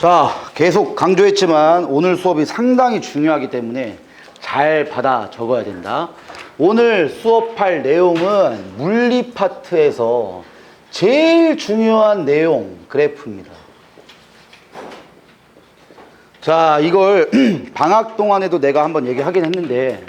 자, 계속 강조했지만 오늘 수업이 상당히 중요하기 때문에 잘 받아 적어야 된다. 오늘 수업할 내용은 물리 파트에서 제일 중요한 내용 그래프입니다. 자, 이걸 방학 동안에도 내가 한번 얘기하긴 했는데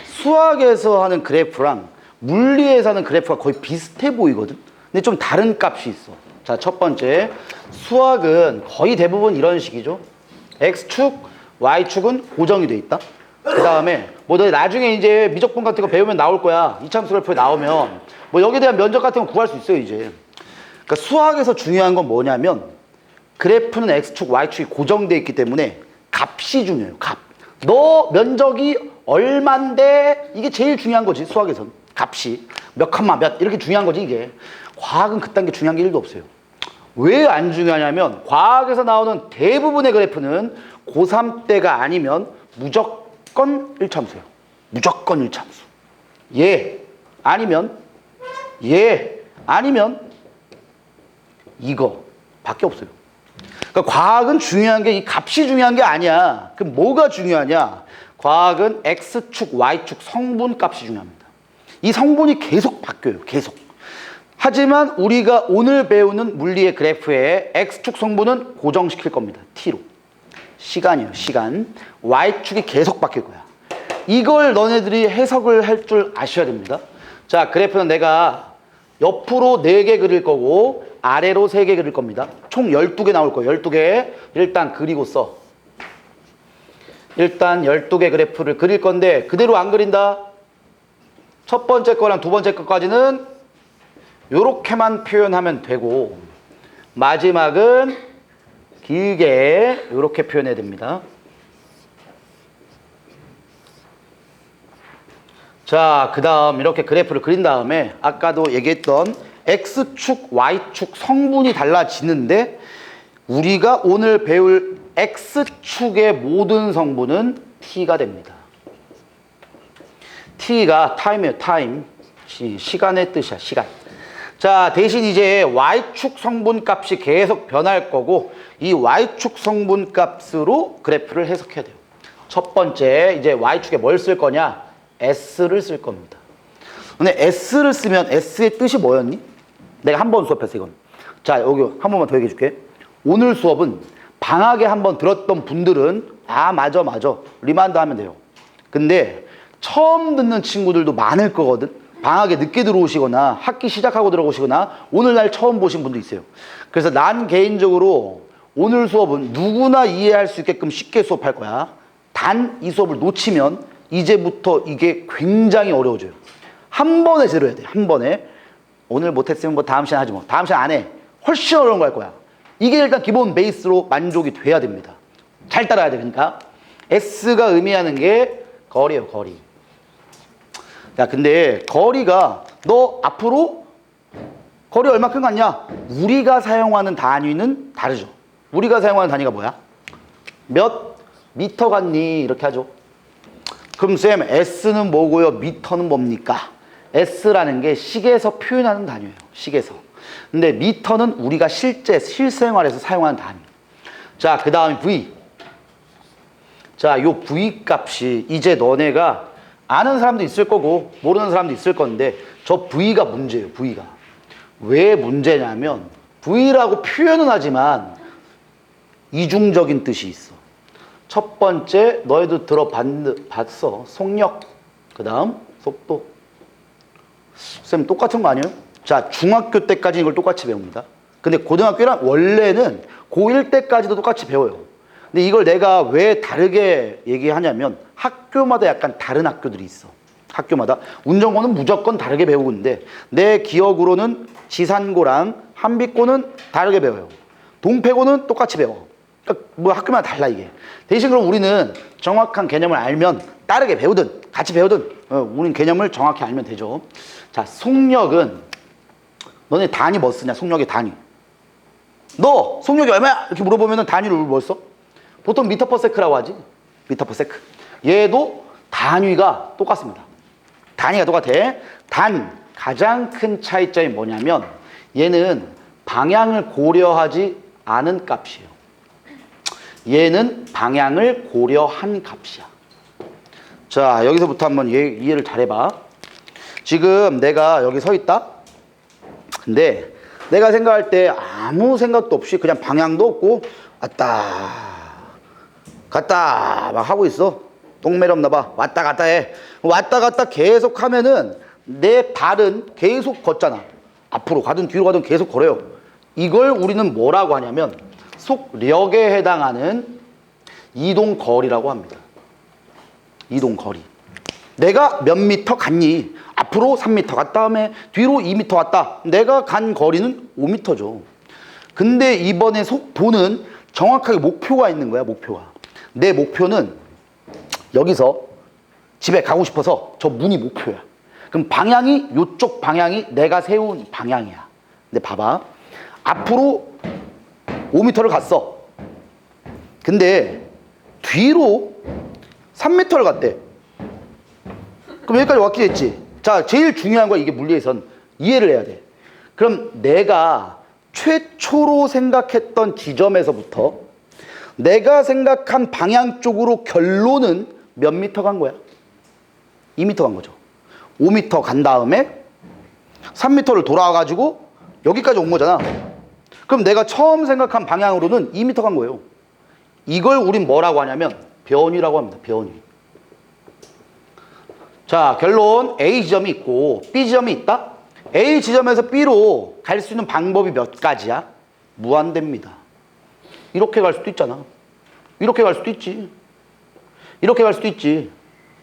수학에서 하는 그래프랑 물리에서 하는 그래프가 거의 비슷해 보이거든. 근데 좀 다른 값이 있어. 자, 첫 번째, 수학은 거의 대부분 이런 식이죠. X축, Y축은 고정이 돼 있다. 그 다음에 뭐 너 나중에 이제 미적분 같은 거 배우면 나올 거야. 이차함수 그래프 나오면 뭐 여기에 대한 면적 같은 거 구할 수 있어요, 이제. 그러니까 수학에서 중요한 건 뭐냐면 그래프는 X축, Y축이 고정돼 있기 때문에 값이 중요해요. 값. 너 면적이 얼만데 이게 제일 중요한 거지, 수학에서는. 값이. 몇 칸마 몇 이렇게 중요한 거지, 이게. 과학은 그딴 게 중요한 게 1도 없어요. 왜 안 중요하냐면 과학에서 나오는 대부분의 그래프는 고3 때가 아니면 무조건 1차함수예요. 무조건 1차함수. 예. 아니면 이거 밖에 없어요. 그러니까 과학은 중요한 게 이 값이 중요한 게 아니야. 그럼 뭐가 중요하냐? 과학은 X축, Y축 성분 값이 중요합니다. 이 성분이 계속 바뀌어요. 계속. 하지만 우리가 오늘 배우는 물리의 그래프에 X축 성분은 고정시킬 겁니다. T로. 시간이에요. 시간. Y축이 계속 바뀔 거야. 이걸 너네들이 해석을 할 줄 아셔야 됩니다. 자, 그래프는 내가 옆으로 4개 그릴 거고 아래로 3개 그릴 겁니다. 총 12개 나올 거예요. 12개. 일단 그리고 써. 일단 12개 그래프를 그릴 건데 그대로 안 그린다. 첫 번째 거랑 두 번째 거까지는 요렇게만 표현하면 되고 마지막은 길게 요렇게 표현해야 됩니다. 자, 그 다음 이렇게 그래프를 그린 다음에 아까도 얘기했던 X축, Y축 성분이 달라지는데 우리가 오늘 배울 X축의 모든 성분은 T가 됩니다. T가 타임이에요. 타임. 시간의 뜻이야. 시간. 자, 대신 이제 Y축 성분 값이 계속 변할 거고 이 Y축 성분 값으로 그래프를 해석해야 돼요. 첫 번째 이제 Y축에 뭘 쓸 거냐? S를 쓸 겁니다. 근데 S를 쓰면 S의 뜻이 뭐였니? 내가 한 번 수업했어 이건. 자, 여기 한 번만 더 얘기해 줄게. 오늘 수업은 방학에 한번 들었던 분들은 아 맞아 리마인드 하면 돼요. 근데 처음 듣는 친구들도 많을 거거든. 방학에 늦게 들어오시거나 학기 시작하고 들어오시거나 오늘날 처음 보신 분도 있어요. 그래서 난 개인적으로 오늘 수업은 누구나 이해할 수 있게끔 쉽게 수업할 거야. 단 이 수업을 놓치면 이제부터 이게 굉장히 어려워져요. 한 번에 제로해야 돼. 한 번에. 오늘 못했으면 뭐 다음 시간 하지 뭐. 다음 시간 안 해. 훨씬 어려운 거 할 거야. 이게 일단 기본 베이스로 만족이 돼야 됩니다. 잘 따라야 돼. 그러니까 S가 의미하는 게 거리예요. 거리. 야, 근데 거리가 너 앞으로 거리 얼마큼 갔냐? 우리가 사용하는 단위는 다르죠. 우리가 사용하는 단위가 뭐야? 몇 미터 갔니? 이렇게 하죠. 그럼 쌤 S는 뭐고요? 미터는 뭡니까? S라는 게 식에서 표현하는 단위예요. 식에서. 근데 미터는 우리가 실생활에서 사용하는 단위. 자, 그 다음에 V. 자, 요 V 값이 이제 너네가 아는 사람도 있을 거고 모르는 사람도 있을 건데 저 V가 문제예요. V가. 왜 문제냐면 V라고 표현은 하지만 이중적인 뜻이 있어. 첫 번째 너희도 들어봤어. 속력. 그 다음 속도. 쌤 똑같은 거 아니에요? 자, 중학교 때까지 이걸 똑같이 배웁니다. 근데 고등학교랑 원래는 고1 때까지도 똑같이 배워요. 근데 이걸 내가 왜 다르게 얘기하냐면 학교마다 약간 다른 학교들이 있어. 학교마다. 운정고는 무조건 다르게 배우고 있는데 내 기억으로는 지산고랑 한빛고는 다르게 배워요. 동패고는 똑같이 배워. 그러니까 뭐 학교마다 달라 이게. 대신 그럼 우리는 정확한 개념을 알면 다르게 배우든 같이 배우든 우린 개념을 정확히 알면 되죠. 자, 속력은 너네 단위 뭐 쓰냐? 속력의 단위. 너 속력이 얼마야? 이렇게 물어보면 단위를 뭐 써? 보통 미터 퍼 세크라고 하지. 미터 퍼 세크. 얘도 단위가 똑같습니다. 단위가 똑같아. 단 가장 큰 차이점이 뭐냐면 얘는 방향을 고려하지 않은 값이에요. 얘는 방향을 고려한 값이야. 자, 여기서부터 한번 이해를 잘해봐. 지금 내가 여기 서 있다. 근데 내가 생각할 때 아무 생각도 없이 그냥 방향도 없고 왔다 갔다 막 하고 있어. 똥매렵나 봐. 왔다 갔다 해. 왔다 갔다 계속 하면은 내 발은 계속 걷잖아. 앞으로 가든 뒤로 가든 계속 걸어요. 이걸 우리는 뭐라고 하냐면 속력에 해당하는 이동거리라고 합니다. 이동거리. 내가 몇 미터 갔니? 앞으로 3미터 갔다 다음에 뒤로 2미터 갔다. 내가 간 거리는 5미터죠. 근데 이번에 속도는 정확하게 목표가 있는 거야. 목표가. 내 목표는 여기서 집에 가고 싶어서 저 문이 목표야. 그럼 방향이 이쪽 방향이 내가 세운 방향이야. 근데 봐봐. 앞으로 5미터를 갔어. 근데 뒤로 3미터를 갔대. 그럼 여기까지 왔게 됐지. 자, 제일 중요한 거야. 이게 물리에선 이해를 해야 돼. 그럼 내가 최초로 생각했던 지점에서부터 내가 생각한 방향 쪽으로 결론은 몇 미터 간 거야? 2미터 간 거죠. 5미터 간 다음에 3미터를 돌아와가지고 여기까지 온 거잖아. 그럼 내가 처음 생각한 방향으로는 2미터 간 거예요. 이걸 우린 뭐라고 하냐면 변위라고 합니다. 변위. 자, 결론 A 지점이 있고 B 지점이 있다. A 지점에서 B로 갈 수 있는 방법이 몇 가지야? 무한대입니다. 이렇게 갈 수도 있잖아. 이렇게 갈 수도 있지. 이렇게 갈 수도 있지.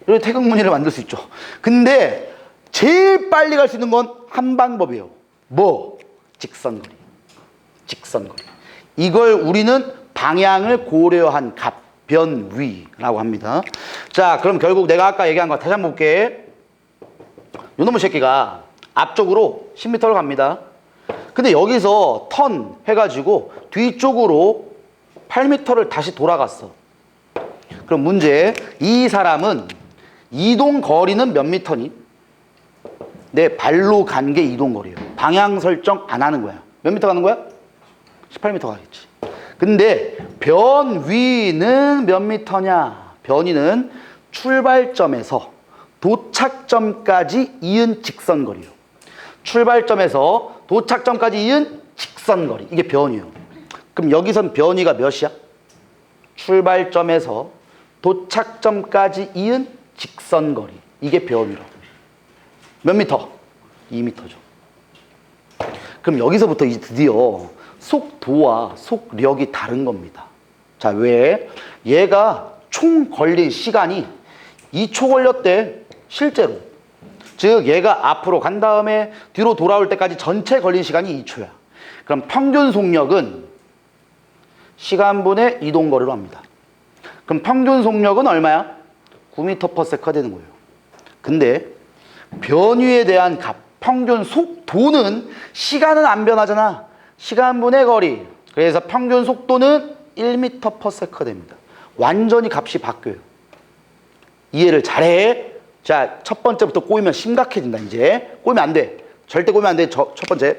이렇게 태극무늬를 만들 수 있죠. 근데 제일 빨리 갈 수 있는 건 한 방법이에요. 뭐? 직선거리. 직선거리. 이걸 우리는 방향을 고려한 값, 변위라고 합니다. 자, 그럼 결국 내가 아까 얘기한 거 다시 한번 볼게. 요놈의 새끼가 앞쪽으로 10m를 갑니다. 근데 여기서 턴 해가지고 뒤쪽으로 8m를 다시 돌아갔어. 그럼 문제, 이 사람은 이동 거리는 몇 미터니? 내 발로 간 게 이동 거리예요. 방향 설정 안 하는 거야. 몇 미터 가는 거야? 18m 가겠지. 근데 변위는 몇 미터냐? 변위는 출발점에서 도착점까지 이은 직선거리요. 출발점에서 도착점까지 이은 직선거리. 이게 변위예요. 그럼 여기선 변위가 몇이야? 출발점에서 도착점까지 이은 직선거리. 이게 변위라고. 몇 미터? 2미터죠. 그럼 여기서부터 이제 드디어 속도와 속력이 다른 겁니다. 자, 왜? 얘가 총 걸린 시간이 2초 걸렸대. 실제로. 즉 얘가 앞으로 간 다음에 뒤로 돌아올 때까지 전체 걸린 시간이 2초야. 그럼 평균 속력은 시간분의 이동거리로 합니다. 그럼 평균 속력은 얼마야? 9m/s가 되는 거예요. 근데 변위에 대한 값, 평균 속도는 시간은 안 변하잖아. 시간분의 거리. 그래서 평균 속도는 1m/s가 됩니다. 완전히 값이 바뀌어요. 이해를 잘해. 자, 첫 번째부터 꼬이면 심각해진다. 이제 꼬이면 안 돼. 절대 꼬이면 안 돼. 첫 번째,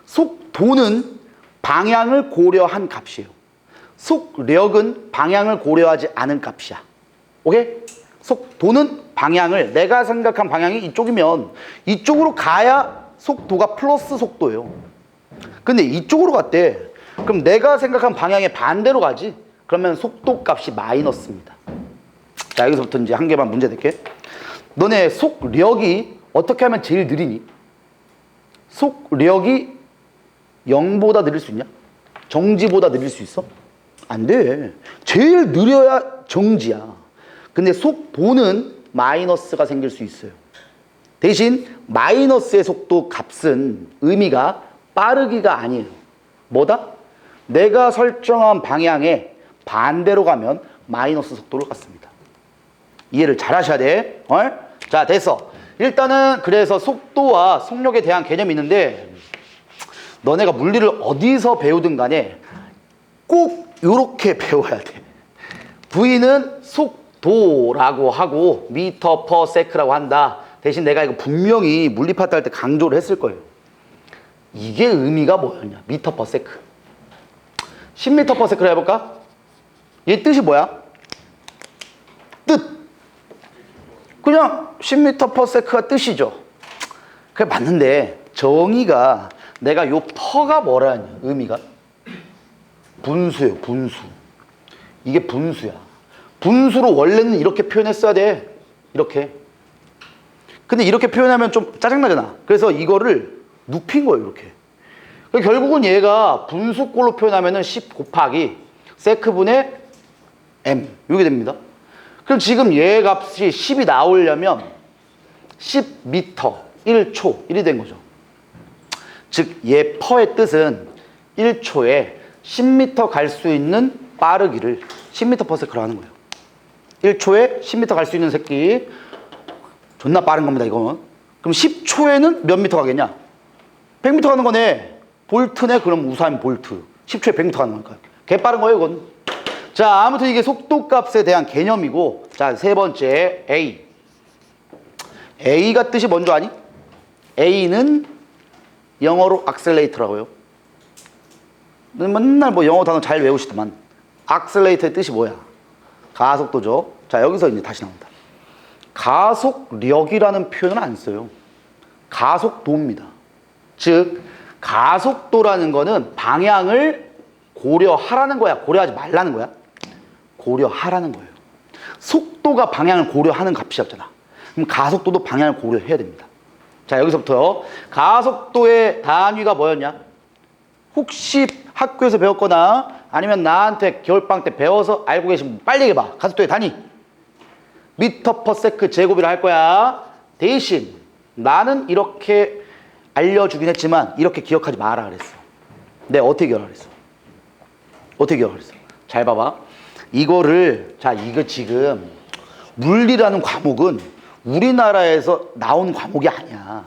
속도는 방향을 고려한 값이에요. 속력은 방향을 고려하지 않은 값이야. 오케이? 속도는 방향을, 내가 생각한 방향이 이쪽이면 이쪽으로 가야 속도가 플러스 속도예요. 근데 이쪽으로 갔대. 그럼 내가 생각한 방향의 반대로 가지. 그러면 속도 값이 마이너스입니다. 자, 여기서부터 이제 한 개만 문제 낼게. 너네 속력이 어떻게 하면 제일 느리니? 속력이 0보다 느릴 수 있냐? 정지보다 느릴 수 있어? 안 돼. 제일 느려야 정지야. 근데 속도는 마이너스가 생길 수 있어요. 대신 마이너스의 속도 값은 의미가 빠르기가 아니에요. 뭐다? 내가 설정한 방향에 반대로 가면 마이너스 속도를 갖습니다. 이해를 잘 하셔야 돼. 자, 됐어. 일단은 그래서 속도와 속력에 대한 개념이 있는데 너네가 물리를 어디서 배우든 간에 꼭 이렇게 배워야 돼. V는 속도라고 하고 미터 퍼 세크라고 한다. 대신 내가 이거 분명히 물리 파트 할 때 강조를 했을 거예요. 이게 의미가 뭐였냐? 미터 퍼 세크. 10m/s를 해볼까? 얘 뜻이 뭐야? 뜻. 그냥 10m/s가 뜻이죠. 그게 맞는데 정의가 내가 요 퍼가 뭐라냐 의미가 분수예요. 분수. 이게 분수야. 분수로 원래는 이렇게 표현했어야 돼. 이렇게. 근데 이렇게 표현하면 좀 짜증나잖아. 그래서 이거를 눕힌 거예요. 이렇게. 그러니까 결국은 얘가 분수꼴로 표현하면은 10 곱하기 세크분의 m 이게 됩니다. 그럼 지금 얘 값이 10이 나오려면 10m 1초 1이 된 거죠. 즉 얘 퍼의 뜻은 1초에 10m 갈 수 있는 빠르기를 10m/s로 하는 거예요. 1초에 10m 갈 수 있는 새끼 존나 빠른 겁니다. 이건. 그럼 10초에는 몇 미터 가겠냐? 100m 가는 거네. 볼트네. 그럼 우사인 볼트. 10초에 100m 가는 거니까. 개 빠른 거예요, 이건. 자, 아무튼 이게 속도값에 대한 개념이고, 자, 세 번째 A. A가 뜻이 뭔지 아니? A는 영어로 accelerate라고요. 맨날 뭐 영어 단어 잘 외우시더만. accelerate의 뜻이 뭐야? 가속도죠. 자, 여기서 이제 다시 나온다. 가속력이라는 표현을 안 써요. 가속도입니다. 즉, 가속도라는 거는 방향을 고려하라는 거야? 고려하지 말라는 거야? 고려하라는 거예요. 속도가 방향을 고려하는 값이었잖아. 그럼 가속도도 방향을 고려해야 됩니다. 자, 여기서부터 가속도의 단위가 뭐였냐? 혹시 학교에서 배웠거나 아니면 나한테 겨울방학 때 배워서 알고 계신 분 빨리 얘기해봐. 가속도의 단위. 미터/세크 제곱이라 할 거야. 대신 나는 이렇게 알려주긴 했지만 이렇게 기억하지 마라 그랬어. 내가 어떻게 기억하라 그랬어? 어떻게 기억하라 그랬어? 잘 봐봐. 이거를 자 이거 지금 물리라는 과목은 우리나라에서 나온 과목이 아니야.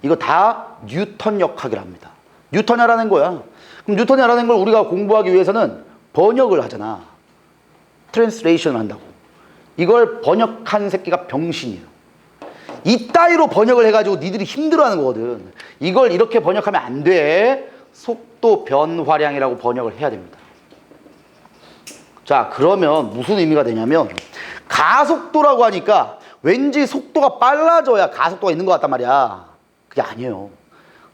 이거 다 뉴턴 역학이랍니다. 뉴턴이 알아낸 거야. 그럼 뉴턴이 알아낸 걸 우리가 공부하기 위해서는 번역을 하잖아. 트랜스레이션을 한다고. 이걸 번역한 새끼가 병신이에요. 이따위로 번역을 해가지고 니들이 힘들어하는 거거든. 이걸 이렇게 번역하면 안 돼. 속도 변화량이라고 번역을 해야 됩니다. 자, 그러면 무슨 의미가 되냐면 가속도라고 하니까 왠지 속도가 빨라져야 가속도가 있는 것 같단 말이야. 그게 아니에요.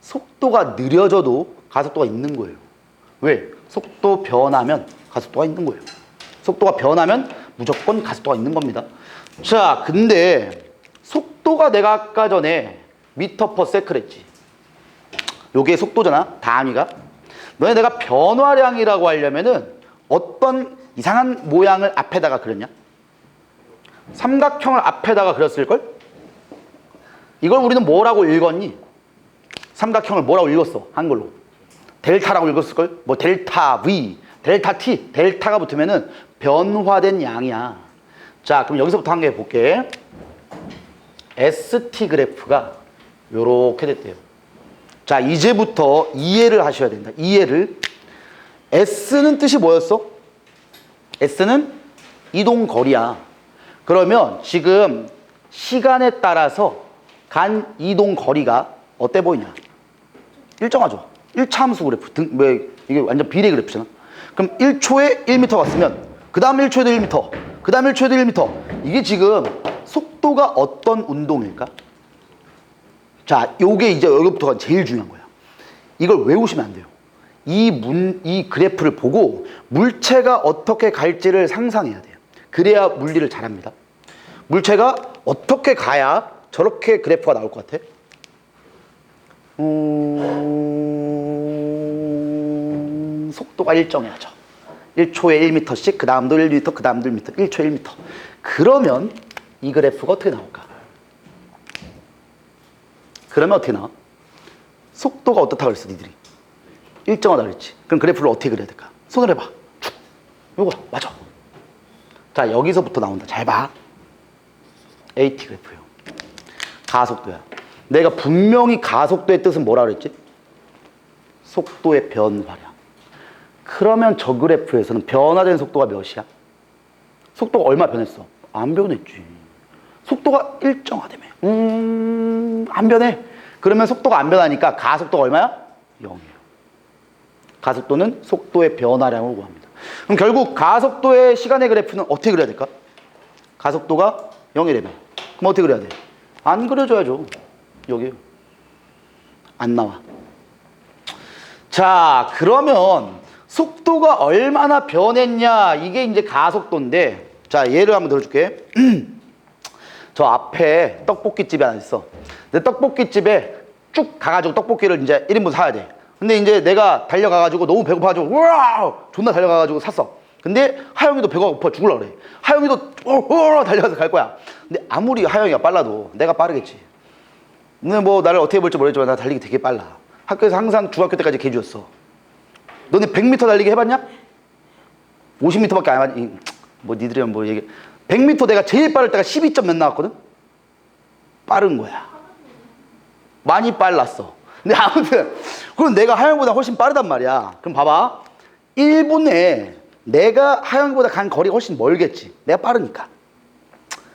속도가 느려져도 가속도가 있는 거예요. 왜? 속도 변하면 가속도가 있는 거예요. 속도가 변하면 무조건 가속도가 있는 겁니다. 자, 근데 속도가 내가 아까 전에 미터/세크랬지. 요게 속도잖아. 단위가. 너네 내가 변화량이라고 하려면은 어떤 이상한 모양을 앞에다가 그렸냐? 삼각형을 앞에다가 그렸을걸? 이걸 우리는 뭐라고 읽었니? 삼각형을 뭐라고 읽었어? 한글로. 델타라고 읽었을걸? 뭐 델타 V, 델타 T, 델타가 붙으면은 변화된 양이야. 자, 그럼 여기서부터 한 개 볼게. ST 그래프가 요렇게 됐대요. 자, 이제부터 이해를 하셔야 된다. 이해를. S는 뜻이 뭐였어? S는 이동거리야. 그러면 지금 시간에 따라서 간 이동거리가 어때 보이냐? 일정하죠. 1차 함수 그래프. 이게 완전 비례 그래프잖아. 그럼 1초에 1m 갔으면 그 다음 1초에도 1m, 그 다음 1초에도 1m. 이게 지금 속도가 어떤 운동일까? 자, 요게 이제 여기부터가 제일 중요한 거야. 이걸 외우시면 안 돼요. 이 그래프를 보고 물체가 어떻게 갈지를 상상해야 돼요. 그래야 물리를 잘합니다. 물체가 어떻게 가야 저렇게 그래프가 나올 것 같아? 속도가 일정해야죠. 1초에 1m씩, 그 다음도 1m, 그 다음도 1m, 1초에 1m. 그러면 이 그래프가 어떻게 나올까? 그러면 어떻게 나와? 속도가 어떻다고 그랬어, 니들이? 일정하다 그랬지. 그럼 그래프를 어떻게 그려야 될까? 손을 해봐. 쭉. 요거, 맞아. 자, 여기서부터 나온다. 잘 봐. AT 그래프요. 가속도야. 내가 분명히 가속도의 뜻은 뭐라 그랬지? 속도의 변화량. 그러면 저 그래프에서는 변화된 속도가 몇이야? 속도가 얼마 변했어? 안 변했지. 속도가 일정하다며. 안 변해. 그러면 속도가 안 변하니까 가속도가 얼마야? 0이에요. 가속도는 속도의 변화량을 구합니다. 그럼 결국 가속도의 시간의 그래프는 어떻게 그려야 될까? 가속도가 0이라며. 그럼 어떻게 그려야 돼? 안 그려줘야죠. 여기요. 안 나와. 자, 그러면 속도가 얼마나 변했냐, 이게 이제 가속도인데, 자, 예를 한번 들어줄게. 저 앞에 떡볶이집이 하나 있어. 근데 떡볶이집에 쭉 가가지고 떡볶이를 이제 1인분 사야 돼. 근데 이제 내가 달려가가지고 너무 배고파가지고 우와 존나 달려가가지고 샀어. 근데 하영이도 배가 고파 죽으려고 그래. 하영이도 달려가서 갈 거야. 근데 아무리 하영이가 빨라도 내가 빠르겠지. 근데 뭐 나를 어떻게 볼지 모르겠지만 나 달리기 되게 빨라. 학교에서 항상 중학교 때까지 개주였어. 너네 100m 달리기 해봤냐? 50m밖에 안 해봤니? 뭐 니들이랑 뭐 얘기. 100m 내가 제일 빠를 때가 12점 몇 나왔거든? 빠른 거야. 많이 빨랐어. 근데 아무튼 그럼 내가 하영보다 훨씬 빠르단 말이야. 그럼 봐봐. 1분에 내가 하영보다 간 거리가 훨씬 멀겠지. 내가 빠르니까.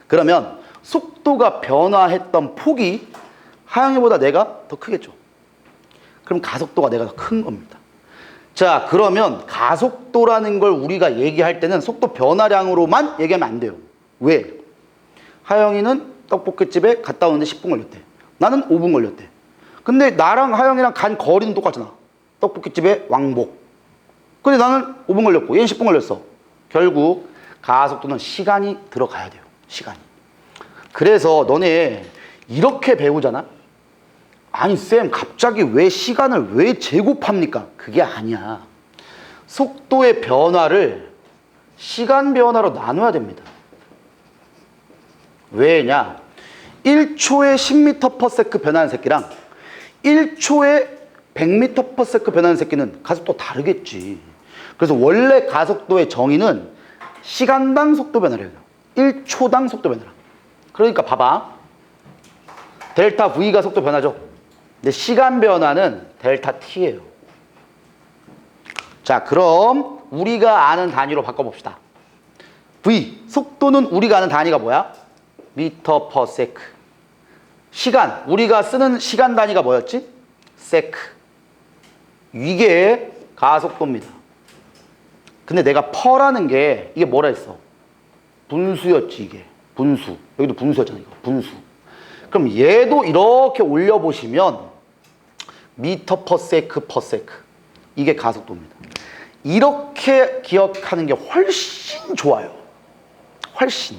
그러면 속도가 변화했던 폭이 하영이보다 내가 더 크겠죠. 그럼 가속도가 내가 더 큰 겁니다. 자, 그러면 가속도라는 걸 우리가 얘기할 때는 속도 변화량으로만 얘기하면 안 돼요. 왜? 하영이는 떡볶이집에 갔다 오는데 10분 걸렸대. 나는 5분 걸렸대. 근데 나랑 하영이랑 간 거리는 똑같잖아. 떡볶이집에 왕복. 근데 나는 5분 걸렸고 얘는 10분 걸렸어. 결국 가속도는 시간이 들어가야 돼요. 시간이. 그래서 너네 이렇게 배우잖아. 아니 쌤 갑자기 왜 시간을 왜 제곱합니까? 그게 아니야. 속도의 변화를 시간 변화로 나눠야 됩니다. 왜냐? 1초에 10m/s 변하는 새끼랑 1초에 100m/s 변하는 새끼는 가속도 다르겠지. 그래서 원래 가속도의 정의는 시간당 속도 변화래요. 1초당 속도 변화. 그러니까 봐봐. 델타 V가 속도 변화죠. 근데 시간 변화는 델타 T예요. 자, 그럼 우리가 아는 단위로 바꿔봅시다. V, 속도는 우리가 아는 단위가 뭐야? 미터 퍼 세크. 시간, 우리가 쓰는 시간 단위가 뭐였지? 세크. 이게 가속도입니다. 근데 내가 퍼라는 게 이게 뭐라 했어? 분수였지 이게. 분수. 여기도 분수였잖아 이거. 분수. 그럼 얘도 이렇게 올려보시면 미터 퍼 세크 퍼 세크. 이게 가속도입니다. 이렇게 기억하는 게 훨씬 좋아요. 훨씬.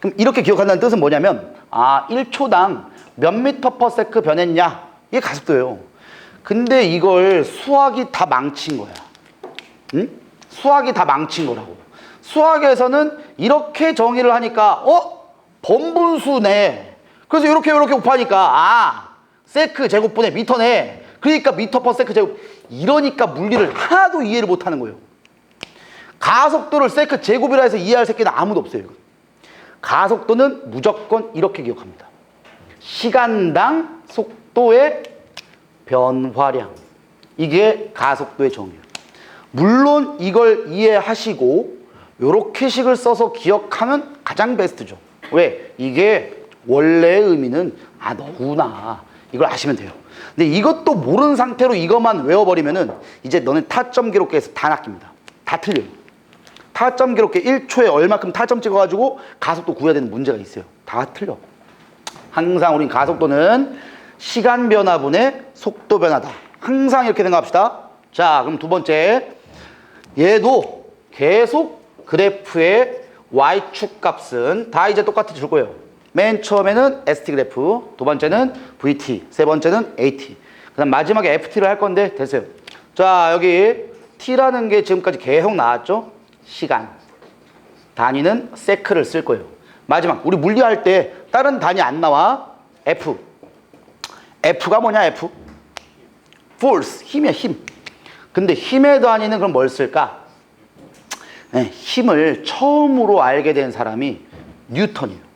그럼 이렇게 기억한다는 뜻은 뭐냐면 1초당 몇 미터 퍼 세크 변했냐? 이게 가속도예요. 근데 이걸 수학이 다 망친 거야. 응? 수학이 다 망친 거라고. 수학에서는 이렇게 정의를 하니까 번분수네. 그래서 이렇게 곱하니까 세크 제곱분의 미터네. 그러니까 미터 퍼 세크 제곱. 이러니까 물리를 하나도 이해를 못하는 거예요. 가속도를 세크 제곱이라 해서 이해할 새끼는 아무도 없어요. 가속도는 무조건 이렇게 기억합니다. 시간당 속도의 변화량. 이게 가속도의 정의예요. 물론 이걸 이해하시고 요렇게 식을 써서 기억하면 가장 베스트죠. 왜? 이게 원래의 의미는 너구나. 이걸 아시면 돼요. 근데 이것도 모르는 상태로 이것만 외워버리면은 이제 너는 타점 기록계에서 다 낚입니다. 다 틀려요. 타점 기록계 1초에 얼마큼 타점 찍어가지고 가속도 구해야 되는 문제가 있어요. 다 틀려. 항상 우린 가속도는 시간 변화분의 속도 변화다. 항상 이렇게 생각합시다. 자, 그럼 두 번째. 얘도 계속 그래프의 Y축 값은 다 이제 똑같이 줄 거예요. 맨 처음에는 ST 그래프, 두 번째는 VT, 세 번째는 AT. 그 다음 마지막에 FT를 할 건데 됐어요. 자, 여기 T라는 게 지금까지 계속 나왔죠? 시간. 단위는 세크를 쓸 거예요. 마지막, 우리 물리할 때 다른 단위 안 나와. F. F가 뭐냐, F? Force, 힘이야, 힘. 근데 힘의 단위는 그럼 뭘 쓸까? 힘을 처음으로 알게 된 사람이 뉴턴이에요.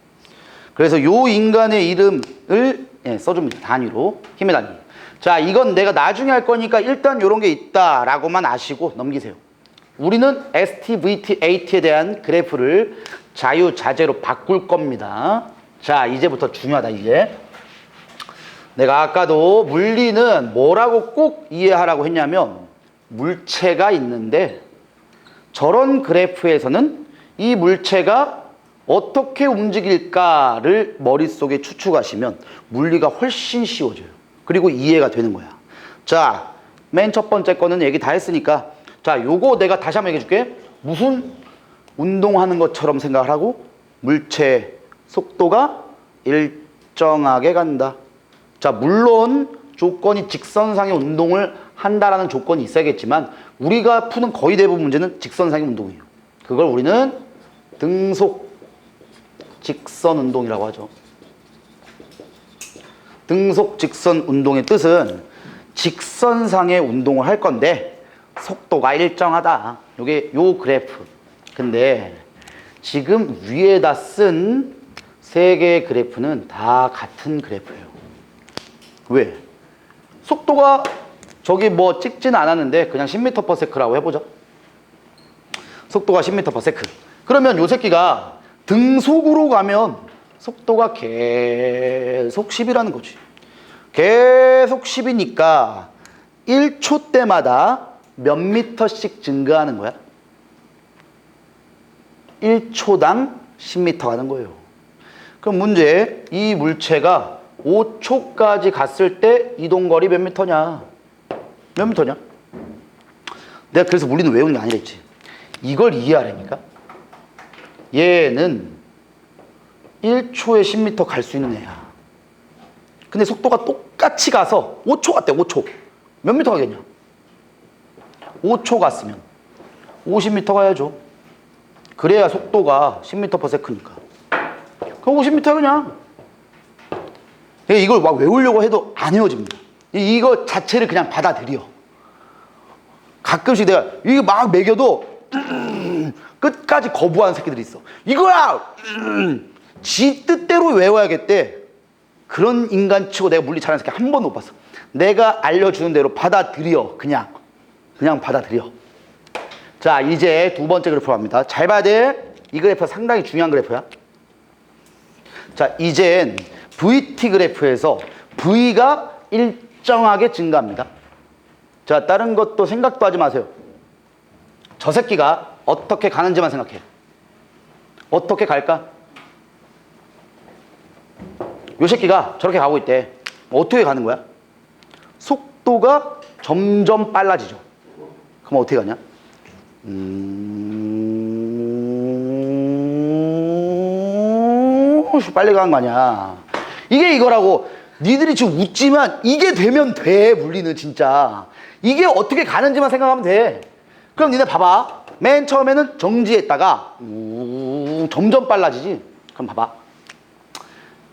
그래서 요 인간의 이름을 써줍니다. 단위로. 힘의 단위. 자, 이건 내가 나중에 할 거니까 일단 요런 게 있다라고만 아시고 넘기세요. 우리는 ST, VT, AT에 대한 그래프를 자유자재로 바꿀 겁니다. 자, 이제부터 중요하다, 이제. 내가 아까도 물리는 뭐라고 꼭 이해하라고 했냐면 물체가 있는데 저런 그래프에서는 이 물체가 어떻게 움직일까를 머릿속에 추측하시면 물리가 훨씬 쉬워져요. 그리고 이해가 되는 거야. 자, 맨 첫 번째 거는 얘기 다 했으니까 자, 요거 내가 다시 한번 얘기해 줄게. 무슨 운동하는 것처럼 생각을 하고 물체 속도가 일정하게 간다. 자, 물론 조건이 직선상의 운동을 한다라는 조건이 있어야겠지만 우리가 푸는 거의 대부분 문제는 직선상의 운동이에요. 그걸 우리는 등속 직선 운동이라고 하죠. 등속 직선 운동의 뜻은 직선상의 운동을 할 건데 속도가 일정하다. 요게 요 그래프. 근데 지금 위에다 쓴 세 개의 그래프는 다 같은 그래프예요. 왜? 속도가 저기 뭐 찍지는 않았는데 그냥 10m/s라고 해보자. 속도가 10m/s. 그러면 요 새끼가 등속으로 가면 속도가 계속 10이라는 거지. 계속 10이니까 1초 때마다 몇 미터씩 증가하는 거야? 1초당 10m 가는 거예요. 그럼 문제, 이 물체가 5초까지 갔을 때 이동거리 몇 미터냐? 몇 미터냐? 내가 그래서 물리는 외우는 게 아니랬지. 이걸 이해하라니까. 얘는 1초에 10m 갈 수 있는 애야. 근데 속도가 똑같이 가서 5초 갔대, 5초. 몇 미터 가겠냐? 5초 갔으면 50m 가야죠. 그래야 속도가 10m/s니까. 그럼 50m 그냥. 이걸 막 외우려고 해도 안 외워집니다. 이거 자체를 그냥 받아들여. 가끔씩 내가 이거 막 매겨도 끝까지 거부하는 새끼들이 있어. 이거야! 지 뜻대로 외워야겠대. 그런 인간치고 내가 물리 잘하는 새끼 한 번도 못 봤어. 내가 알려주는 대로 받아들여. 그냥 받아들여. 자, 이제 두 번째 그래프로 갑니다. 잘 봐야 돼. 이 그래프가 상당히 중요한 그래프야. 자, 이젠 VT 그래프에서 V가 일정하게 증가합니다. 자, 다른 것도 생각도 하지 마세요. 저 새끼가 어떻게 가는지만 생각해. 어떻게 갈까? 요 새끼가 저렇게 가고 있대. 어떻게 가는 거야? 속도가 점점 빨라지죠. 그럼 어떻게 가냐? 빨리 가는 거 아니야. 이게 이거라고. 니들이 지금 웃지만 이게 되면 돼. 물리는 진짜. 이게 어떻게 가는지만 생각하면 돼. 그럼 니네 봐봐. 맨 처음에는 정지했다가 점점 빨라지지. 그럼 봐봐.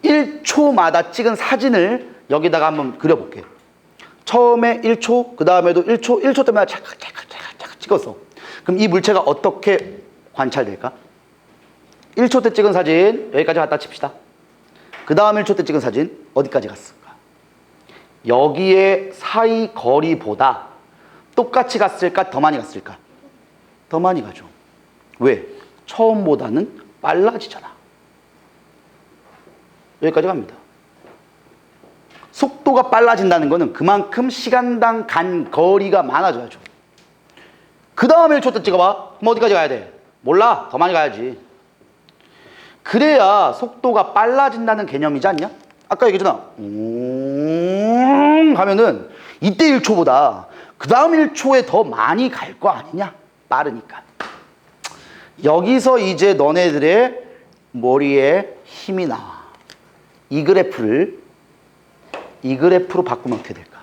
1초마다 찍은 사진을 여기다가 한번 그려볼게. 처음에 1초, 그 다음에도 1초, 1초 때마다 착각 찍었어. 그럼 이 물체가 어떻게 관찰될까? 1초 때 찍은 사진 여기까지 갖다 칩시다. 그 다음 1초 때 찍은 사진 어디까지 갔을까? 여기에 사이 거리보다 똑같이 갔을까? 더 많이 갔을까? 더 많이 가죠. 왜? 처음보다는 빨라지잖아. 여기까지 갑니다. 속도가 빨라진다는 거는 그만큼 시간당 간 거리가 많아져야죠. 그 다음에 1초 때 찍어봐. 그럼 어디까지 가야 돼? 몰라. 더 많이 가야지. 그래야 속도가 빨라진다는 개념이지 않냐? 아까 얘기했잖아. 하면은 이때 1초보다 그 다음 1초에 더 많이 갈 거 아니냐? 빠르니까. 여기서 이제 너네들의 머리에 힘이 나와. 이 그래프로 바꾸면 어떻게 될까?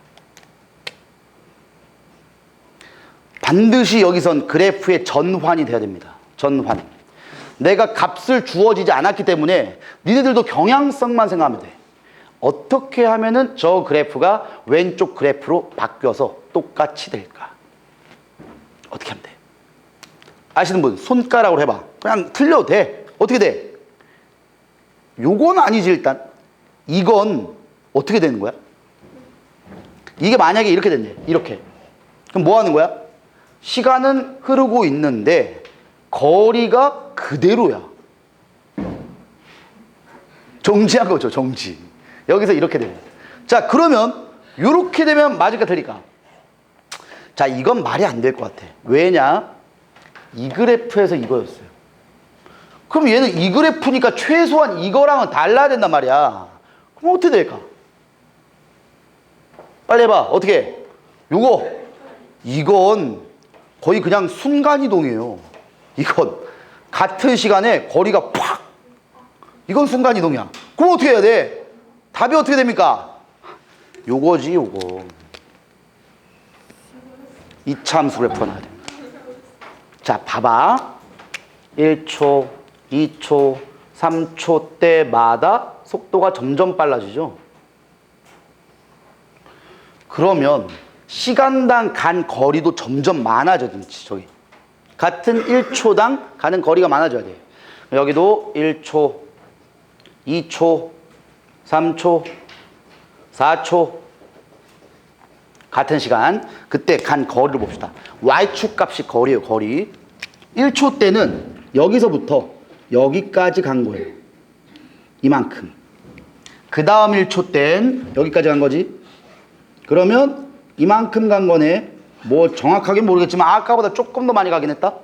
반드시 여기선 그래프의 전환이 돼야 됩니다. 전환. 내가 값을 주어지지 않았기 때문에 니네들도 경향성만 생각하면 돼. 어떻게 하면은 저 그래프가 왼쪽 그래프로 바뀌어서 똑같이 될까? 어떻게 하면 돼? 아시는 분 손가락으로 해봐. 그냥 틀려도 돼. 어떻게 돼? 요건 아니지 일단. 이건 어떻게 되는 거야? 이게 만약에 이렇게 된대. 이렇게. 그럼 뭐 하는 거야? 시간은 흐르고 있는데 거리가 그대로야. 정지한 거죠. 정지. 여기서 이렇게 되면. 자, 그러면 이렇게 되면 맞을까 틀릴까? 자, 이건 말이 안 될 것 같아. 왜냐? 이 그래프에서 이거였어요. 그럼 얘는 이 그래프니까 최소한 이거랑은 달라야 된단 말이야. 그럼 어떻게 될까? 빨리 해봐. 어떻게 해? 이건 거의 그냥 순간이동이에요. 이건 같은 시간에 거리가 팍! 이건 순간이동이야. 그럼 어떻게 해야 돼? 답이 어떻게 됩니까? 요거지, 요거. 이차함수를 풀어놔야 됩니다. 자, 봐봐. 1초, 2초, 3초 때마다 속도가 점점 빨라지죠? 그러면 시간당 간 거리도 점점 많아지지, 저기. 같은 1초당 가는 거리가 많아져야 돼. 여기도 1초, 2초, 3초, 4초. 같은 시간. 그때 간 거리를 봅시다. Y축 값이 거리예요, 거리. 1초 때는 여기서부터 여기까지 간 거예요. 이만큼. 그 다음 1초 땐 여기까지 간 거지. 그러면 이만큼 간 거네. 뭐 정확하게 모르겠지만 아까보다 조금 더 많이 가긴 했다.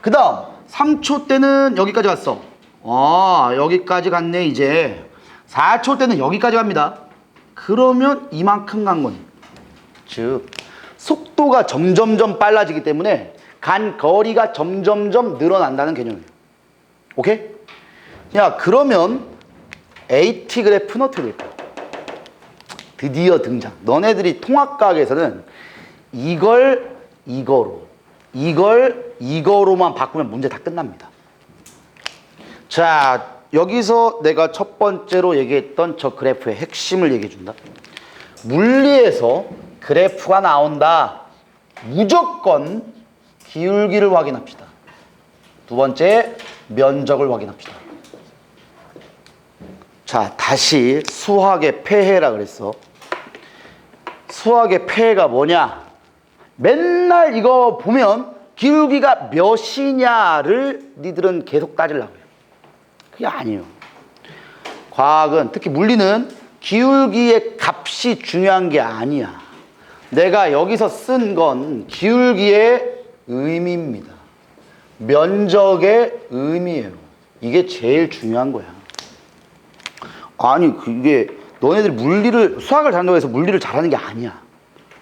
그 다음 3초 때는 여기까지 갔어. 여기까지 갔네 이제. 4초 때는 여기까지 갑니다. 그러면 이만큼 간 거니. 즉 속도가 점점점 빨라지기 때문에 간 거리가 점점점 늘어난다는 개념이에요. 오케이? 야, 그러면 AT 그래프는 어떻게 될까? 드디어 등장. 너네들이 통합과학에서는 이걸 이거로만 바꾸면 문제 다 끝납니다. 자, 여기서 내가 첫 번째로 얘기했던 저 그래프의 핵심을 얘기해 준다. 물리에서 그래프가 나온다. 무조건 기울기를 확인합시다. 두 번째, 면적을 확인합시다. 자, 다시 수학의 폐해라 그랬어. 수학의 폐해가 뭐냐? 맨날 이거 보면 기울기가 몇이냐를 니들은 계속 따지려고 해요. 그게 아니에요. 과학은, 특히 물리는 기울기의 값이 중요한 게 아니야. 내가 여기서 쓴 건 기울기의 의미입니다. 면적의 의미예요. 이게 제일 중요한 거야. 아니, 그게 너네들이 수학을 잘한다고 해서 물리를 잘하는 게 아니야.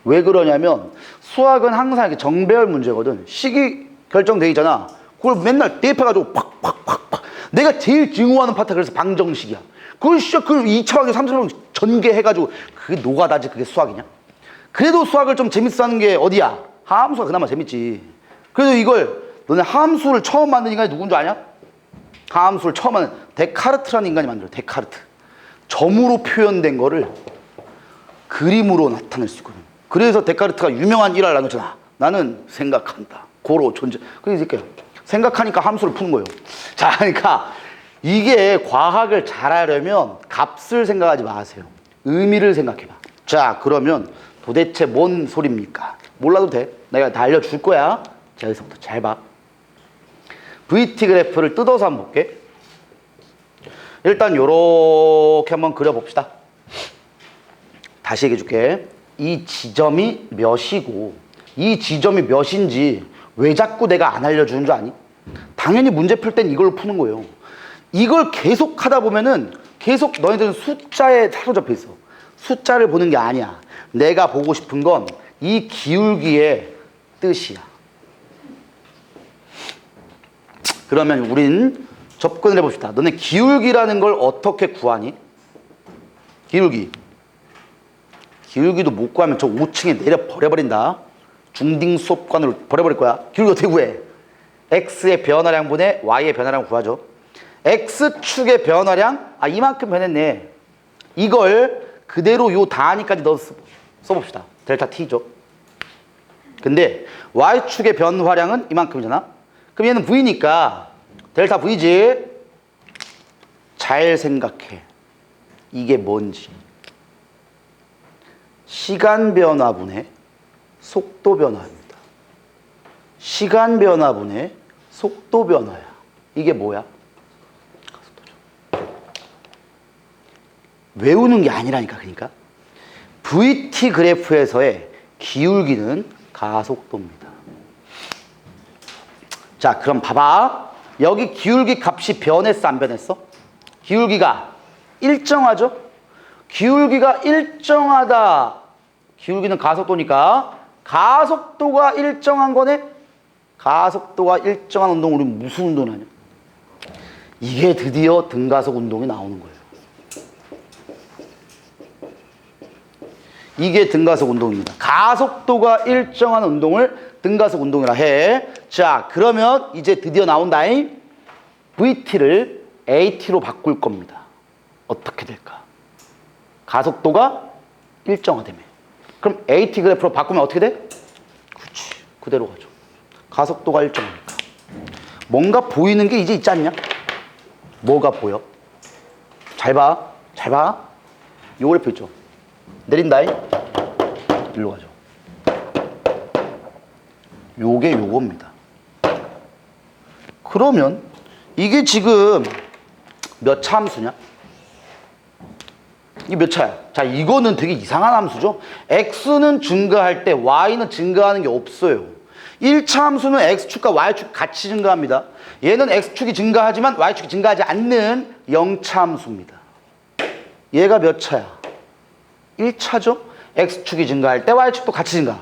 왜 그러냐면 수학은 항상 이렇게 정배열 문제거든. 식이 결정돼 있잖아. 그걸 맨날 대입해가지고 팍팍팍팍. 내가 제일 증오하는 파트가 그래서 방정식이야. 그걸 진짜 그 2차원계 3차원계 전개해가지고 그게 노가다지. 그게 수학이냐? 그래도 수학을 좀 재밌어 하는 게 어디야? 함수가 그나마 재밌지. 그래도 이걸 너네 함수를 처음 만든 인간이 누군 줄 아냐? 함수를 처음 만든 데카르트라는 인간이 만들어. 데카르트. 점으로 표현된 거를 그림으로 나타낼 수 있거든. 그래서 데카르트가 유명한 일화를 나눴잖아. 나는 생각한다. 고로 존재. 그래서 이렇게 생각하니까 함수를 푸는 거예요. 자, 그러니까 이게 과학을 잘하려면 값을 생각하지 마세요. 의미를 생각해봐. 자, 그러면 도대체 뭔 소리입니까? 몰라도 돼. 내가 다 알려줄 거야. 자, 여기서부터 잘 봐. VT 그래프를 뜯어서 한번 볼게. 일단 요렇게 한번 그려봅시다. 다시 얘기해 줄게. 이 지점이 몇이고 이 지점이 몇인지 왜 자꾸 내가 안 알려주는 줄 아니? 당연히 문제 풀 땐 이걸로 푸는 거예요. 이걸 계속 하다 보면은 계속 너희들은 숫자에 사로잡혀 있어. 숫자를 보는 게 아니야. 내가 보고 싶은 건 이 기울기의 뜻이야. 그러면 우린 접근을 해봅시다. 너네 기울기라는 걸 어떻게 구하니? 기울기도 못 구하면 저 5층에 내려 버려버린다. 중딩 수업관으로 버려버릴 거야. 기울기 어떻게 구해? X의 변화량분의 Y의 변화량 구하죠. X축의 변화량, 이만큼 변했네. 이걸 그대로 요 단위까지 넣어서 써봅시다. 델타 T죠. 근데 Y축의 변화량은 이만큼이잖아. 그럼 얘는 V니까 델타 V지. 잘 생각해. 이게 뭔지. 시간 변화분의 속도 변화입니다. 시간 변화분의 속도 변화야. 이게 뭐야? 외우는 게 아니라니까. 그러니까 VT 그래프에서의 기울기는 가속도입니다. 자, 그럼 봐봐. 여기 기울기 값이 변했어, 안 변했어? 기울기가 일정하죠? 기울기가 일정하다. 기울기는 가속도니까 가속도가 일정한 거네? 가속도가 일정한 운동, 우리 무슨 운동을 하냐? 이게 드디어 등가속 운동이 나오는 거예요. 이게 등가속 운동입니다. 가속도가 일정한 운동을 등가속 운동이라 해. 자, 그러면 이제 드디어 나온다잉. VT를 AT로 바꿀 겁니다. 어떻게 될까? 가속도가 일정하다며. 그럼 AT 그래프로 바꾸면 어떻게 돼? 그렇지. 그대로 가죠. 가속도가 일정하니까. 뭔가 보이는 게 이제 있지 않냐? 뭐가 보여? 잘 봐. 잘 봐. 요 그래프 있죠? 내린다잉. 일로 가죠. 요게 요겁니다. 그러면 이게 지금 몇 차 함수냐? 이게 몇 차야? 자, 이거는 되게 이상한 함수죠? x는 증가할 때 y는 증가하는 게 없어요. 1차 함수는 x축과 y축 같이 증가합니다. 얘는 x축이 증가하지만 y축이 증가하지 않는 0차 함수입니다. 얘가 몇 차야? 1차죠? x축이 증가할 때 y축도 같이 증가.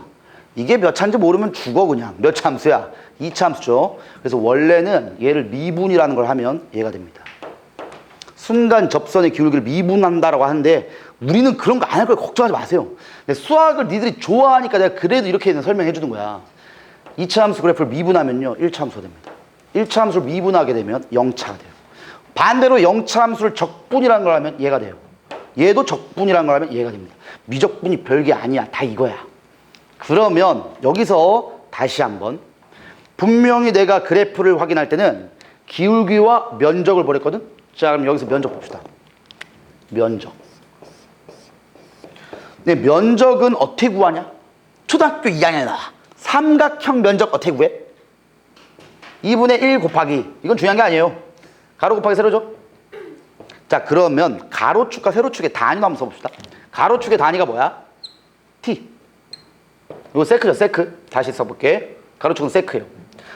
이게 몇 차인지 모르면 죽어 그냥. 몇 차 함수야? 2차 함수죠. 그래서 원래는 얘를 미분이라는 걸 하면 얘가 됩니다. 순간 접선의 기울기를 미분한다라고 하는데 우리는 그런 거 안 할 거예요. 걱정하지 마세요. 근데 수학을 니들이 좋아하니까 내가 그래도 이렇게 설명해 주는 거야. 2차 함수 그래프를 미분하면요 1차 함수가 됩니다. 1차 함수를 미분하게 되면 0차가 돼요. 반대로 0차 함수를 적분이라는 걸 하면 얘가 돼요. 얘도 적분이라는 걸 하면 얘가 됩니다. 미적분이 별게 아니야. 다 이거야. 그러면 여기서 다시 한번 분명히 내가 그래프를 확인할 때는 기울기와 면적을 버렸거든. 자, 그럼 여기서 면적 봅시다. 면적. 근데 면적은 어떻게 구하냐? 초등학교 2학년에 나와. 삼각형 면적 어떻게 구해? 2분의 1 곱하기. 이건 중요한 게 아니에요. 가로 곱하기 세로죠? 자, 그러면 가로축과 세로축의 단위도 한번 써봅시다. 가로축의 단위가 뭐야? T. 이거 세크죠, 세크. 다시 써볼게. 가로축은 세크예요.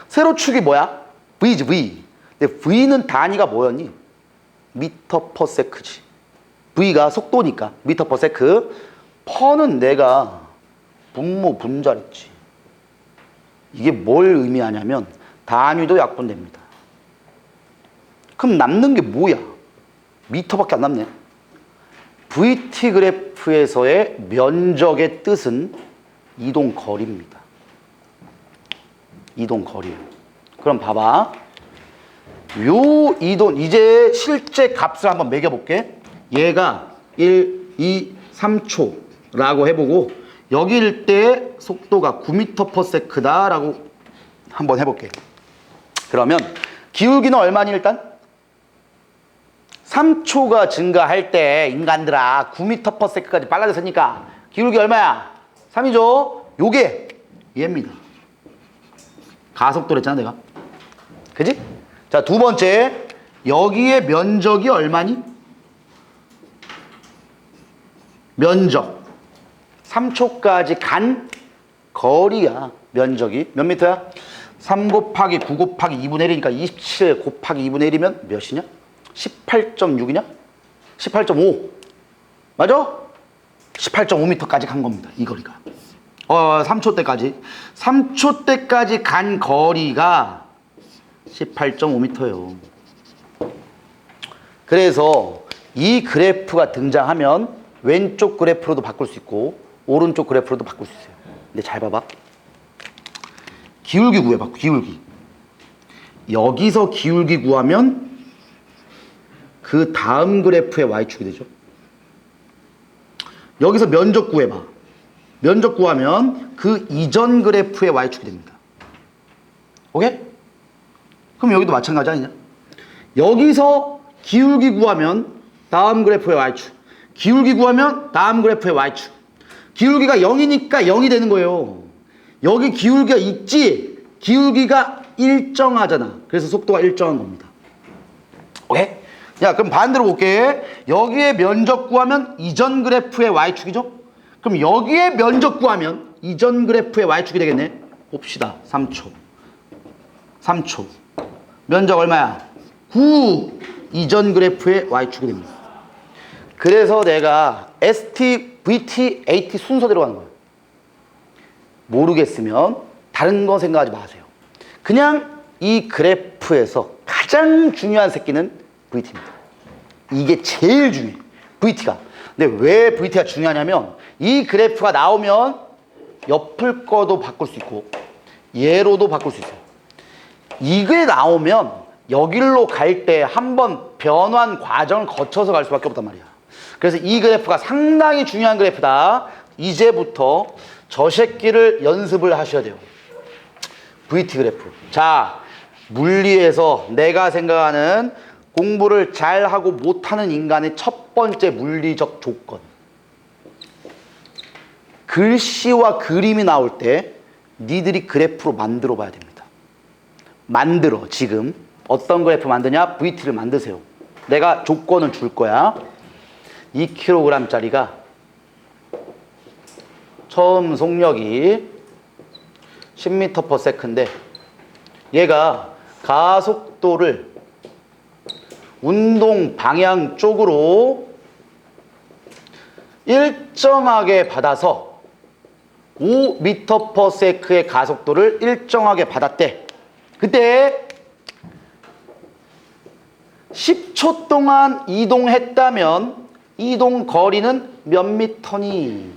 세로축이 뭐야? V지, V. 근데 V는 단위가 뭐였니? 미터 퍼 세크지. V가 속도니까 미터 퍼 세크. 퍼는 내가 분모 분자랬지. 이게 뭘 의미하냐면 단위도 약분됩니다. 그럼 남는 게 뭐야? 미터밖에 안 남네. VT 그래프에서의 면적의 뜻은 이동거리입니다. 이동거리예요. 그럼 봐봐. 요 이동, 이제 실제 값을 한번 매겨볼게. 얘가 1, 2, 3초라고 해보고 여기일 때 속도가 9m/s다 라고 한번 해볼게. 그러면 기울기는 얼마니 일단? 3초가 증가할 때 인간들아 9m/s까지 빨라졌으니까 기울기 얼마야? 3이죠? 요게 얘입니다. 가속도랬잖아 내가. 그지? 자, 두 번째, 여기에 면적이 얼마니? 면적 3초까지 간 거리야. 면적이 몇 미터야? 3 곱하기 9 곱하기 2분의 1이니까 27 곱하기 2분의 1이면 몇이냐? 18.6이냐? 18.5 맞아? 18.5m까지 간 겁니다. 이 거리가 3초 때까지 3초 때까지 간 거리가 18.5m예요. 그래서 이 그래프가 등장하면 왼쪽 그래프로도 바꿀 수 있고 오른쪽 그래프로도 바꿀 수 있어요. 근데 잘 봐봐. 기울기 구해봐. 기울기. 여기서 기울기 구하면 그 다음 그래프의 y축이 되죠. 여기서 면적 구해봐. 면적 구하면 그 이전 그래프의 y축이 됩니다. 오케이? 그럼 여기도 마찬가지 아니냐? 여기서 기울기 구하면 다음 그래프의 y축. 기울기 구하면 다음 그래프의 y축. 기울기가 0이니까 0이 되는 거예요. 여기 기울기가 있지? 기울기가 일정하잖아. 그래서 속도가 일정한 겁니다. 오케이? 야, 그럼 반대로 볼게. 여기에 면적 구하면 이전 그래프의 y축이죠? 그럼 여기에 면적 구하면 이전 그래프의 y축이 되겠네. 봅시다. 3초. 3초. 면적 얼마야? 9. 이전 그래프의 y축이 됩니다. 그래서 내가 ST, VT, AT 순서대로 가는 거예요. 모르겠으면 다른 거 생각하지 마세요. 그냥 이 그래프에서 가장 중요한 새끼는 VT입니다. 이게 제일 중요해요. VT가. 근데 왜 VT가 중요하냐면 이 그래프가 나오면 옆을 거도 바꿀 수 있고 얘로도 바꿀 수 있어요. 이게 나오면 여기로 갈 때 한번 변환 과정을 거쳐서 갈 수밖에 없단 말이야. 그래서 이 그래프가 상당히 중요한 그래프다. 이제부터 저 새끼를 연습을 하셔야 돼요. VT 그래프. 자, 물리에서 내가 생각하는 공부를 잘하고 못하는 인간의 첫 번째 물리적 조건. 글씨와 그림이 나올 때 니들이 그래프로 만들어 봐야 됩니다. 만들어. 지금 어떤 그래프 만드냐? VT를 만드세요. 내가 조건을 줄 거야. 2kg짜리가 처음 속력이 10m/s인데 얘가 가속도를 운동 방향 쪽으로 일정하게 받아서 5m/s의 가속도를 일정하게 받았대. 그때 10초 동안 이동했다면 이동 거리는 몇 미터니?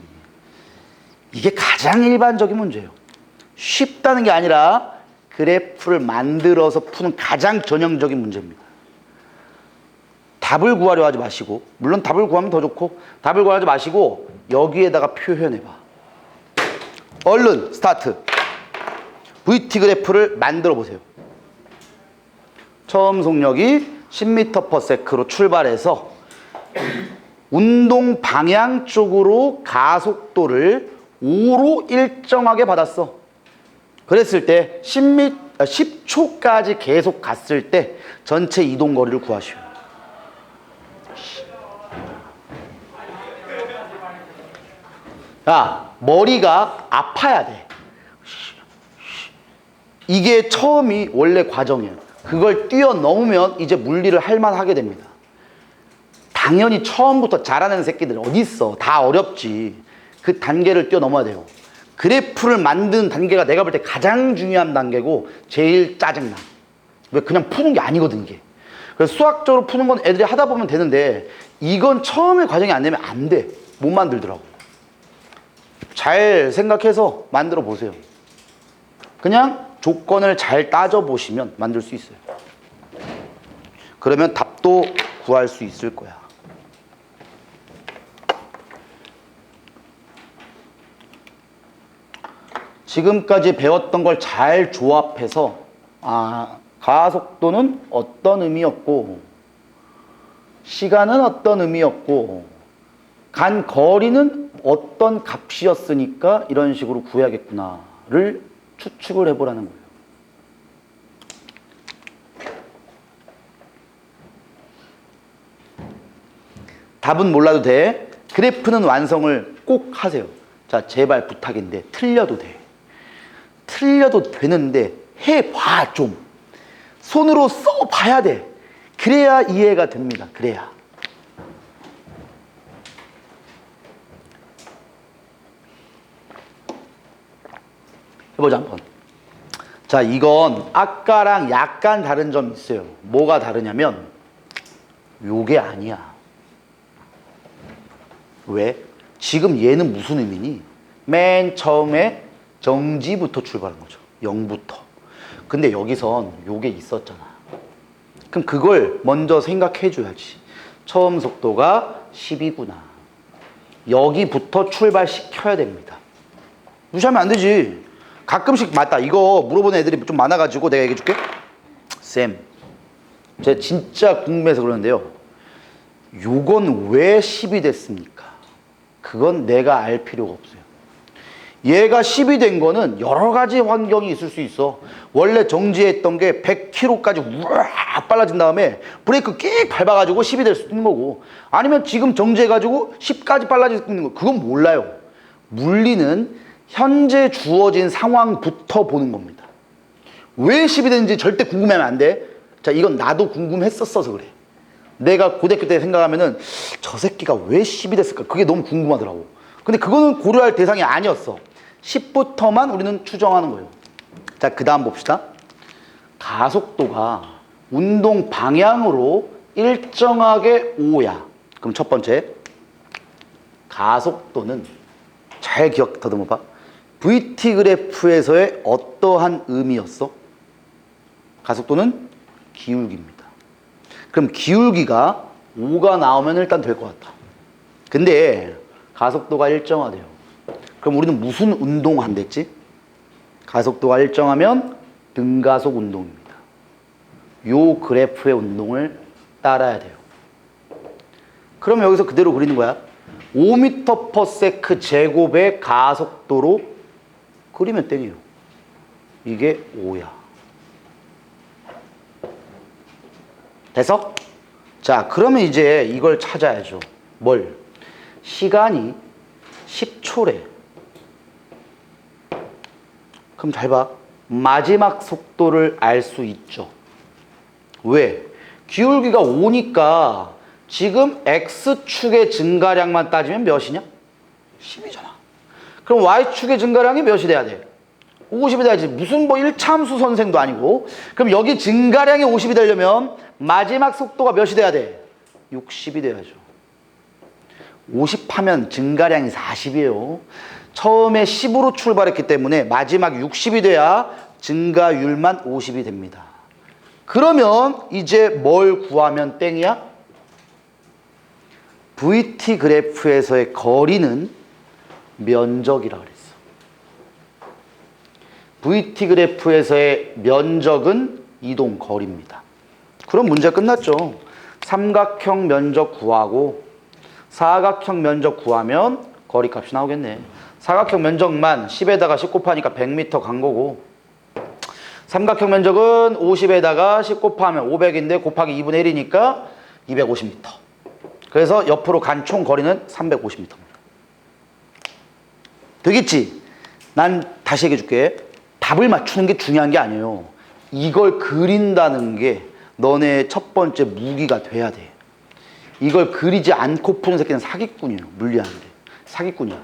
이게 가장 일반적인 문제예요. 쉽다는 게 아니라 그래프를 만들어서 푸는 가장 전형적인 문제입니다. 답을 구하려 하지 마시고, 물론 답을 구하면 더 좋고, 답을 구하지 마시고 여기에다가 표현해봐. 얼른 스타트. VT 그래프를 만들어 보세요. 처음 속력이 10m/s로 출발해서 운동 방향 쪽으로 가속도를 5로 일정하게 받았어. 그랬을 때 10초까지 계속 갔을 때 전체 이동 거리를 구하시오. 야, 머리가 아파야 돼. 이게 처음이 원래 과정이에요. 그걸 뛰어넘으면 이제 물리를 할 만하게 됩니다. 당연히 처음부터 잘하는 새끼들 어디 있어? 다 어렵지. 그 단계를 뛰어넘어야 돼요. 그래프를 만드는 단계가 내가 볼 때 가장 중요한 단계고 제일 짜증나. 왜? 그냥 푸는 게 아니거든 이게. 그래서 수학적으로 푸는 건 애들이 하다 보면 되는데 이건 처음에 과정이 안 되면 안 돼. 못 만들더라고. 잘 생각해서 만들어 보세요. 그냥 조건을 잘 따져보시면 만들 수 있어요. 그러면 답도 구할 수 있을 거야. 지금까지 배웠던 걸 잘 조합해서 가속도는 어떤 의미였고 시간은 어떤 의미였고 간 거리는 어떤 값이었으니까 이런 식으로 구해야겠구나를 추측을 해보라는 거예요. 답은 몰라도 돼. 그래프는 완성을 꼭 하세요. 자, 제발 부탁인데 틀려도 돼. 틀려도 되는데 해봐 좀. 손으로 써봐야 돼. 그래야 이해가 됩니다. 그래야. 해보자 한번. 자, 이건 아까랑 약간 다른 점이 있어요. 뭐가 다르냐면 요게 아니야. 왜? 지금 얘는 무슨 의미니? 맨 처음에 정지부터 출발한 거죠. 0부터. 근데 여기선 요게 있었잖아. 그럼 그걸 먼저 생각해 줘야지. 처음 속도가 10이구나. 여기부터 출발시켜야 됩니다. 무시하면 안 되지. 가끔씩 맞다. 이거 물어보는 애들이 좀 많아가지고 내가 얘기해 줄게. 쌤, 제가 진짜 궁금해서 그러는데요. 요건 왜 10이 됐습니까? 그건 내가 알 필요가 없어요. 얘가 10이 된 거는 여러 가지 환경이 있을 수 있어. 원래 정지했던 게 100km까지 우악 빨라진 다음에 브레이크 끽 밟아가지고 10이 될 수도 있는 거고, 아니면 지금 정지해가지고 10까지 빨라질 수도 있는 거. 그건 몰라요. 물리는 현재 주어진 상황부터 보는 겁니다. 왜 10이 되는지 절대 궁금해하면 안 돼. 자, 이건 나도 궁금했었어서 그래. 내가 고등학교 때 생각하면은 저 새끼가 왜 10이 됐을까? 그게 너무 궁금하더라고. 근데 그거는 고려할 대상이 아니었어. 10부터만 우리는 추정하는 거예요. 자, 그 다음 봅시다. 가속도가 운동 방향으로 일정하게 오야. 그럼 첫 번째, 가속도는 잘 더듬어봐. VT 그래프에서의 어떠한 의미였어? 가속도는 기울기입니다. 그럼 기울기가 5가 나오면 일단 될 것 같다. 근데 가속도가 일정하대요. 그럼 우리는 무슨 운동 한댔지? 가속도가 일정하면 등가속 운동입니다. 요 그래프의 운동을 따라야 돼요. 그럼 여기서 그대로 그리는 거야. 5m/s 제곱의 가속도로 그리면 땡이에요. 이게 5야. 됐어? 자, 그러면 이제 이걸 찾아야죠. 뭘? 시간이 10초래. 그럼 잘 봐. 마지막 속도를 알 수 있죠. 왜? 기울기가 5니까 지금 X축의 증가량만 따지면 몇이냐? 10이잖아. 그럼 Y축의 증가량이 몇이 돼야 돼? 50이 돼야지. 무슨 뭐 1차함수 선생도 아니고. 그럼 여기 증가량이 50이 되려면 마지막 속도가 몇이 돼야 돼? 60이 돼야죠. 50 하면 증가량이 40이에요. 처음에 10으로 출발했기 때문에 마지막 60이 돼야 증가율만 50이 됩니다. 그러면 이제 뭘 구하면 땡이야? VT 그래프에서의 거리는 면적이라 그랬어. VT 그래프에서의 면적은 이동 거리입니다. 그럼 문제 끝났죠. 삼각형 면적 구하고 사각형 면적 구하면 거리값이 나오겠네. 사각형 면적만 10에다가 10 곱하니까 100m 간 거고, 삼각형 면적은 50에다가 10 곱하면 500인데 곱하기 2분의 1이니까 250m. 그래서 옆으로 간 총 거리는 350m입니다. 되겠지? 난 다시 얘기해 줄게. 답을 맞추는 게 중요한 게 아니에요. 이걸 그린다는 게 너네 첫 번째 무기가 돼야 돼. 이걸 그리지 않고 푸는 새끼는 사기꾼이에요. 물리하는데. 사기꾼이야.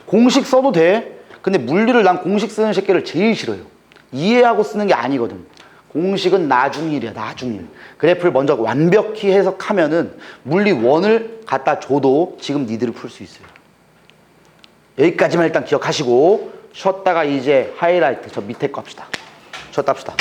공식 써도 돼. 근데 물리를 난 공식 쓰는 새끼를 제일 싫어요. 이해하고 쓰는 게 아니거든. 공식은 나중 일이야. 나중 일. 그래프를 먼저 완벽히 해석하면은 물리 원을 갖다 줘도 지금 니들이 풀 수 있어요. 여기까지만 일단 기억하시고 쉬었다가 이제 하이라이트 저 밑에 거 합시다. 쉬었다 합시다.